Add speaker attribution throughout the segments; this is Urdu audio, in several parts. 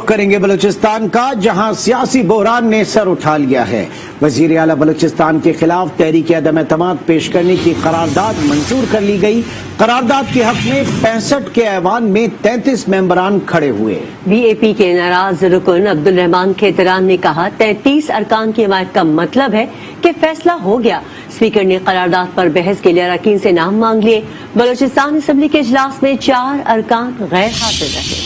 Speaker 1: کریں گے بلوچستان کا، جہاں سیاسی بحران نے سر اٹھا لیا ہے۔ وزیر اعلیٰ بلوچستان کے خلاف تحریک عدم اعتماد پیش کرنے کی قرارداد منظور کر لی گئی۔ قرارداد کے حق میں 65 کے ایوان میں 33 ممبران کھڑے ہوئے۔
Speaker 2: بی اے پی کے ناراض رکن عبدالرحمان کھیتران نے کہا 33 ارکان کی حمایت کا مطلب ہے کہ فیصلہ ہو گیا۔ اسپیکر نے قرارداد پر بحث کے لیے اراکین سے نام مانگ لیے۔ بلوچستان اسمبلی کے اجلاس میں 4 ارکان غیر حاضر رہے۔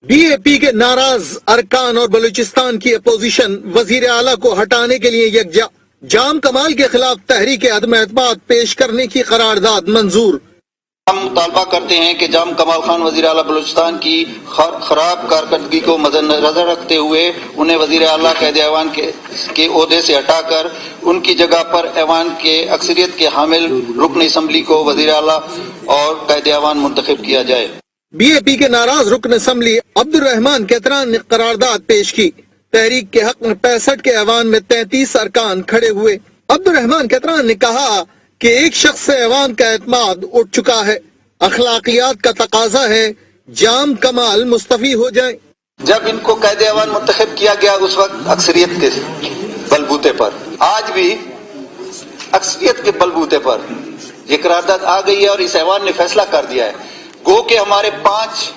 Speaker 3: بی اے پی کے ناراض ارکان اور بلوچستان کی اپوزیشن وزیر اعلیٰ کو ہٹانے کے لیے یکجا۔ جام کمال کے خلاف تحریک عدم اعتماد پیش کرنے کی قرارداد منظور۔
Speaker 4: ہم مطالبہ کرتے ہیں کہ جام کمال خان وزیر اعلیٰ بلوچستان کی خراب کارکردگی کو مد نظر رکھتے ہوئے انہیں وزیر اعلیٰ قائد ایوان کے عہدے سے ہٹا کر ان کی جگہ پر ایوان کے اکثریت کے حامل رکن اسمبلی کو وزیر اعلیٰ اور قائد ایوان منتخب کیا جائے۔
Speaker 3: بی اے پی کے ناراض رکن اسمبلی عبدالرحمان کھیتران نے قرارداد پیش کی۔ تحریک کے حق میں 65 کے ایوان میں 33 ارکان کھڑے ہوئے۔ عبدالرحمان کھیتران نے کہا کہ ایک شخص سے ایوان کا اعتماد اٹھ چکا ہے، اخلاقیات کا تقاضا ہے جام کمال مستعفی ہو جائیں۔
Speaker 4: جب ان کو قائد ایوان منتخب کیا گیا اس وقت اکثریت کے بلبوتے پر، آج بھی اکثریت کے بلبوتے پر یہ قرارداد آ گئی ہے اور اس ایوان نے فیصلہ کر دیا ہے۔ گو کہ ہمارے 5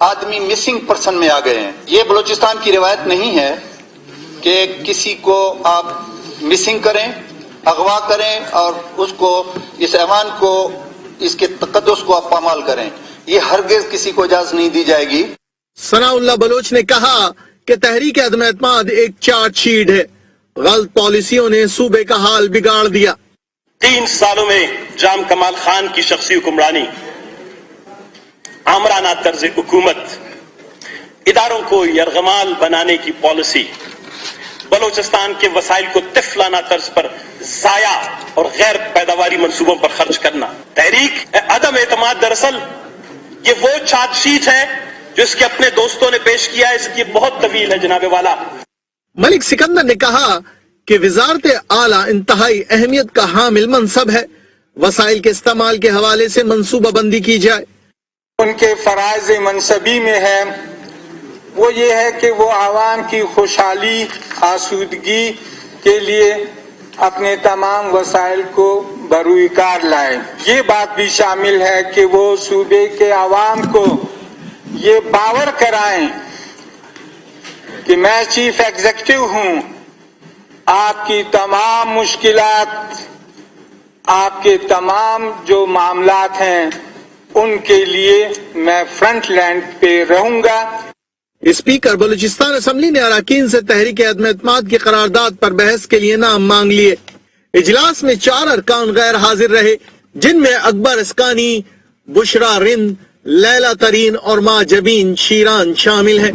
Speaker 4: آدمی مسنگ پرسن میں آ گئے ہیں۔ یہ بلوچستان کی روایت نہیں ہے کہ کسی کو آپ مسنگ کریں، اغوا کریں اور اس کو اس ایوان کو اس کے تقدس کو آپ پامال کریں۔ یہ ہرگز کسی کو اجازت نہیں دی جائے گی۔
Speaker 3: ثناء اللہ بلوچ نے کہا کہ تحریک عدم اعتماد ایک چارٹ شیٹ ہے، غلط پالیسیوں نے صوبے کا حال بگاڑ دیا۔
Speaker 5: 3 سالوں میں جام کمال خان کی شخصی حکمرانی، آمرانہ طرز حکومت، اداروں کو یرغمال بنانے کی پالیسی، بلوچستان کے وسائل کو طفلانہ طرز پر ضائع اور غیر پیداواری منصوبوں پر خرچ کرنا۔ تحریک عدم اعتماد دراصل یہ وہ چارٹ شیٹ ہے جو اس کے اپنے دوستوں نے پیش کیا ہے، اس کی بہت طویل ہے جناب والا۔
Speaker 3: ملک سکندر نے کہا کہ وزارت اعلیٰ انتہائی اہمیت کا حامل منصب ہے، وسائل کے استعمال کے حوالے سے منصوبہ بندی کی جائے۔
Speaker 6: ان کے فرائض منصبی میں ہے وہ یہ ہے کہ وہ عوام کی خوشحالی آسودگی کے لیے اپنے تمام وسائل کو بروئے کار لائے۔ یہ بات بھی شامل ہے کہ وہ صوبے کے عوام کو یہ باور کرائیں کہ میں چیف ایگزیکٹو ہوں، آپ کی تمام مشکلات، آپ کے تمام جو معاملات ہیں ان کے لیے میں فرنٹ لائن پہ رہوں گا۔
Speaker 3: اسپیکر بلوچستان اسمبلی نے اراکین سے تحریک عدم اعتماد کی قرارداد پر بحث کے لیے نام مانگ لیے۔ اجلاس میں 4 ارکان غیر حاضر رہے، جن میں اکبر اسکانی، بشرا رند، لیلا ترین اور ماں جبین شیران شامل ہیں۔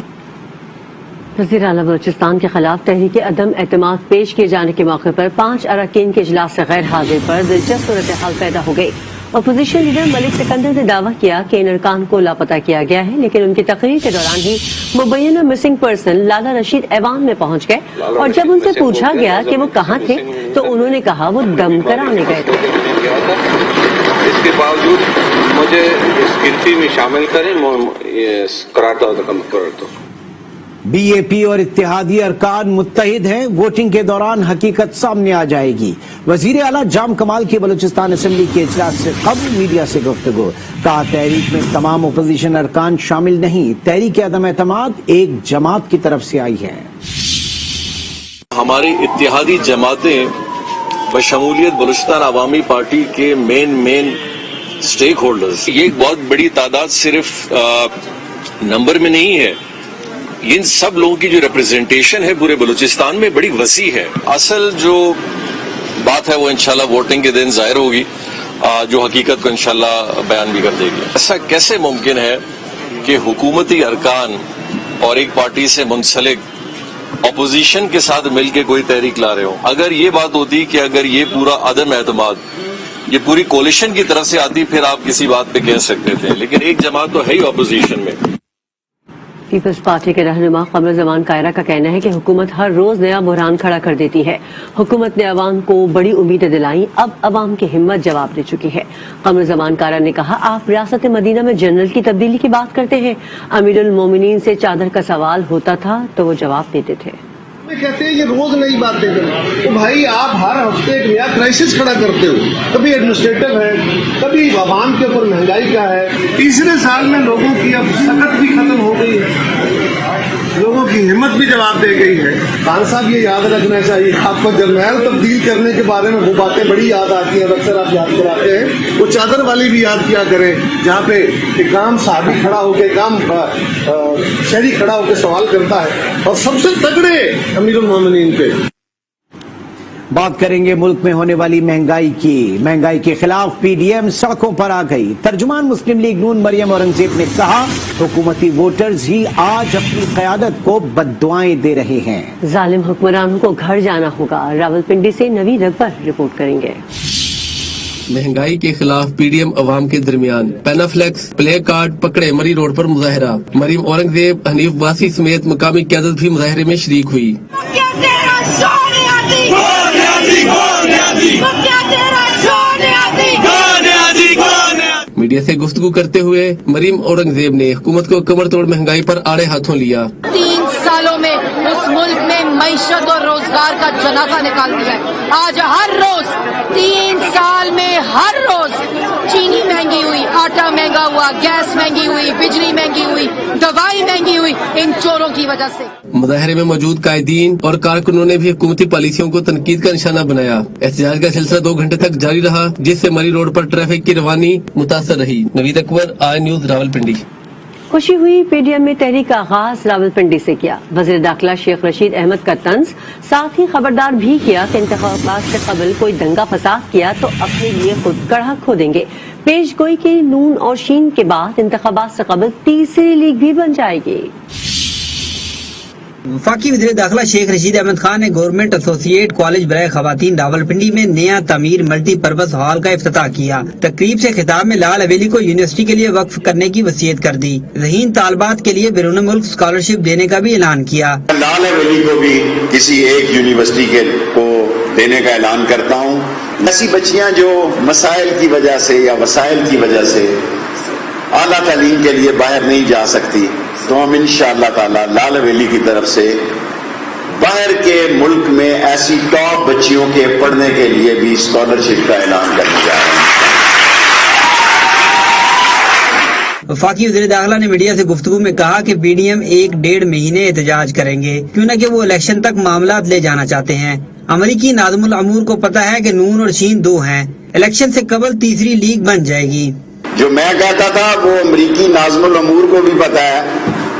Speaker 2: وزیر اعلیٰ بلوچستان کے خلاف تحریک عدم اعتماد پیش کیے جانے کے موقع پر 5 اراکین کے اجلاس سے غیر حاضر پر دلچسپ صورتحال پیدا ہو گئی۔ اپوزیشن لیڈر ملک سکندر نے دعویٰ کیا کہ ان ارکان کو لاپتہ کیا گیا ہے، لیکن ان کی تقریر کے دوران ہی مبینہ مسنگ پرسن لالا رشید ایوان میں پہنچ گئے اور جب ان سے پوچھا گیا کہ وہ کہاں تھے تو انہوں نے کہا وہ دم کرانے گئے تھے۔
Speaker 7: اس کے باوجود مجھے اس گنتی میں شامل کریں، قرارداد کا مقرر تو
Speaker 1: بی اے پی اور اتحادی ارکان متحد ہیں، ووٹنگ کے دوران حقیقت سامنے آ جائے گی۔ وزیر اعلیٰ جام کمال کی بلوچستان اسمبلی کے اجلاس سے قبل میڈیا سے گفتگو، کہا تحریک میں تمام اپوزیشن ارکان شامل نہیں، تحریک عدم اعتماد ایک جماعت کی طرف سے آئی ہے۔
Speaker 8: ہماری اتحادی جماعتیں بشمولیت بلوچستان عوامی پارٹی کے مین سٹیک ہولڈرز، یہ ایک بہت بڑی تعداد صرف نمبر میں نہیں ہے، ان سب لوگوں کی جو ریپرزنٹیشن ہے پورے بلوچستان میں بڑی وسیع ہے۔ اصل جو بات ہے وہ انشاءاللہ ووٹنگ کے دن ظاہر ہوگی، جو حقیقت کو انشاءاللہ بیان بھی کر دے گی۔ ایسا کیسے ممکن ہے کہ حکومتی ارکان اور ایک پارٹی سے منسلک اپوزیشن کے ساتھ مل کے کوئی تحریک لا رہے ہوں؟ اگر یہ بات ہوتی کہ اگر یہ پورا عدم اعتماد یہ پوری کولیشن کی طرف سے آتی پھر آپ کسی بات پہ کہہ سکتے تھے، لیکن ایک جماعت تو ہے ہی اپوزیشن میں۔
Speaker 2: پیپلز پارٹی کے رہنما قمر زمان کائرہ کا کہنا ہے کہ حکومت ہر روز نیا بحران کھڑا کر دیتی ہے. حکومت نے عوام کو بڑی امیدیں دلائیں، اب عوام کی ہمت جواب دے چکی ہے. قمر زمان کائرہ نے کہا، آپ ریاست مدینہ میں جنرل کی تبدیلی کی بات کرتے ہیں. امیر المومنین سے چادر کا سوال ہوتا تھا تو وہ جواب دیتے تھے.
Speaker 9: کہتے ہیں یہ روز نئی باتیں کریں تو بھائی آپ ہر ہفتے ایک نیا کرائسس کھڑا کرتے ہو. کبھی ایڈمنسٹریٹو ہے، کبھی عوام کے اوپر مہنگائی کا ہے. تیسرے سال میں لوگوں کی اب سخت بھی ختم ہو گئی ہے، لوگوں کی ہمت بھی جواب دے گئی ہے. خان صاحب یہ یاد رکھنا چاہیے، آپ کو جرنیل تبدیل کرنے کے بارے میں وہ باتیں بڑی یاد آتی ہیں، اکثر آپ یاد کراتے ہیں. وہ چادر والی بھی یاد کیا کریں جہاں پہ ایک عام صحابی کھڑا ہو کے، ایک عام شہری کھڑا ہو کے سوال کرتا ہے اور سب سے تگڑے امیر المومنین پہ.
Speaker 1: بات کریں گے ملک میں ہونے والی مہنگائی کے خلاف پی ڈی ایم سڑکوں پر آ گئی. ترجمان مسلم لیگ نون مریم اورنگزیب نے کہا، حکومتی ووٹرز ہی آج اپنی قیادت کو بددعائیں دے رہے ہیں.
Speaker 2: ظالم حکمرانوں کو گھر جانا ہوگا. راولپنڈی سے نوید اکبر رپورٹ کریں گے.
Speaker 10: مہنگائی کے خلاف پی ڈی ایم عوام کے درمیان پینافلیکس پلے کارڈ پکڑے مری روڈ پر مظاہرہ. مریم اورنگزیب، حنیف باسی سمیت مقامی قیادت بھی مظاہرے میں شریک ہوئی. میڈیا سے گفتگو کرتے ہوئے مریم اورنگزیب نے حکومت کو کمر توڑ مہنگائی پر آڑے ہاتھوں لیا.
Speaker 11: 3 سالوں میں اس ملک میں معیشت اور روزگار کا جنازہ نکال دیا ہے. آج ہر روز 3 سال میں ہر روز چینی مہنگی ہوئی، آٹا مہنگا ہوا، گیس مہنگی ہوئی، بجلی مہنگی ہوئی، دوائی مہنگی ہوئی، ان چوروں کی وجہ سے.
Speaker 10: مظاہرے میں موجود قائدین اور کارکنوں نے بھی حکومتی پالیسیوں کو تنقید کا نشانہ بنایا. احتجاج کا سلسلہ 2 گھنٹے تک جاری رہا، جس سے مری روڈ پر ٹریفک کی روانی متاثر رہی. نوید اکبر، آئی نیوز، راولپنڈی.
Speaker 2: خوشی ہوئی، پی ڈی ایم میں تحریک کا آغاز راولپنڈی سے کیا. وزیر داخلہ شیخ رشید احمد کا طنز، ساتھ ہی خبردار بھی کیا کہ انتخابات سے قبل کوئی دنگا فساد کیا تو اپنے لیے خود کڑھا کھو دیں گے. پیش گوئی کے نون اور شین کے بعد انتخابات سے قبل تیسری لیگ بھی بن جائے گی.
Speaker 12: وفاقی وزیر داخلہ شیخ رشید احمد خان نے گورنمنٹ ایسوسیٹ کالج برائے خواتین راولپنڈی میں نیا تعمیر ملٹی پرپز ہال کا افتتاح کیا. تقریب سے خطاب میں لال حویلی کو یونیورسٹی کے لیے وقف کرنے کی وصیت کر دی. ذہین طالبات کے لیے بیرون ملک اسکالرشپ دینے کا بھی اعلان کیا.
Speaker 13: لال حویلی کو بھی کسی ایک یونیورسٹی کو دینے کا اعلان کرتا ہوں. ایسی بچیاں جو مسائل کی وجہ سے یا وسائل کی وجہ سے اعلیٰ تعلیم کے لیے باہر نہیں جا سکتی، تو ہم انشاءاللہ تعالی لال حویلی کی طرف سے باہر کے ملک میں ایسی ٹاپ بچیوں کے پڑھنے کے لیے بھی اسکالرشپ کا اعلان کرنے جا رہے ہیں.
Speaker 12: وفاقی وزیر داخلہ نے میڈیا سے گفتگو میں کہا کہ پی ڈی ایم 1-1.5 مہینے احتجاج کریں گے، کیوں نہ کہ وہ الیکشن تک معاملات لے جانا چاہتے ہیں. امریکی ناظم الامور کو پتا ہے کہ نون اور شین 2 ہیں، الیکشن سے قبل تیسری لیگ بن جائے گی.
Speaker 13: جو میں کہتا تھا وہ امریکی ناظم الامور کو بھی پتا ہے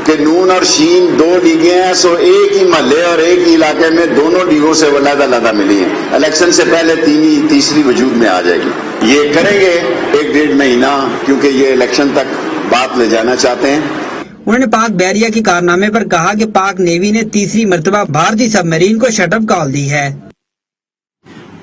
Speaker 13: کہ نون اور شین 2 لیگیں ہیں، سو ایک ہی محلے اور ایک ہی علاقے میں دونوں لیگوں سے علیحدہ ملی ہیں. الیکشن سے پہلے تیسری وجود میں آ جائے گی. یہ کریں گے 1-1.5 مہینہ، کیونکہ یہ الیکشن تک بات لے جانا چاہتے ہیں.
Speaker 12: انہوں نے پاک بحریہ کے کارنامے پر کہا کہ پاک نیوی نے تیسری مرتبہ بھارتی سب مرین کو شٹ اپ کال دی ہے.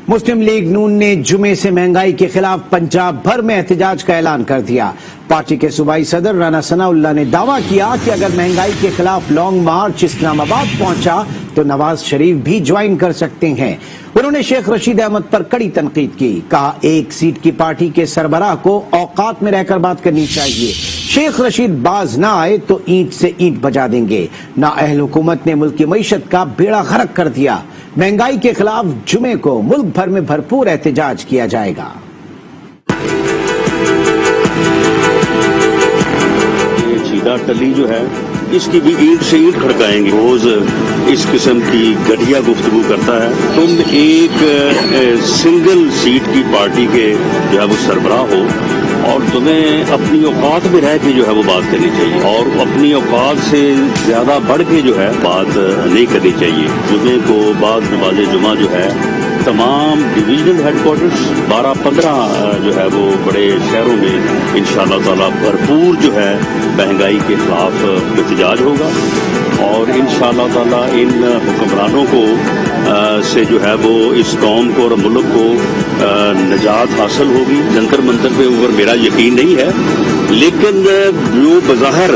Speaker 1: مسلم لیگ نون نے جمعے سے مہنگائی کے خلاف پنجاب بھر میں احتجاج کا اعلان کر دیا. پارٹی کے صوبائی صدر رانا ثناء اللہ نے دعویٰ کیا کہ اگر مہنگائی کے خلاف لانگ مارچ اسلام آباد پہنچا تو نواز شریف بھی جوائن کر سکتے ہیں. انہوں نے شیخ رشید احمد پر کڑی تنقید کی. کہا ایک سیٹ کی پارٹی کے سربراہ کو اوقات میں رہ کر بات کرنی چاہیے. شیخ رشید باز نہ آئے تو اینٹ سے اینٹ بجا دیں گے. نااہل حکومت نے ملک کی معیشت کا بیڑا غرق کر دیا. مہنگائی کے خلاف جمعے کو ملک بھر میں بھرپور احتجاج کیا جائے گا.
Speaker 14: چیدہ ٹلی جو ہے اس کی بھی اینٹ سے اینٹ کھڑکائیں گے. روز اس قسم کی گٹھیا گفتگو کرتا ہے. تم ایک سنگل سیٹ کی پارٹی کے جو ہے وہ سربراہ ہو اور تمہیں اپنی اوقات میں رہ کے جو ہے وہ بات کرنی چاہیے اور اپنی اوقات سے زیادہ بڑھ کے جو ہے بات نہیں کرنی چاہیے. جمعے کو بعد نماز جمعہ جو ہے تمام ڈویژنل ہیڈ کوارٹرز 12-15 جو ہے وہ بڑے شہروں میں انشاءاللہ تعالی بھرپور جو ہے مہنگائی کے خلاف احتجاج ہوگا اور انشاءاللہ تعالی ان حکمرانوں کو سے جو ہے وہ اس قوم کو اور ملک کو نجات حاصل ہوگی. جنتر منتر پہ اوپر میرا یقین نہیں ہے، لیکن جو بظاہر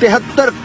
Speaker 3: 73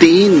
Speaker 3: 3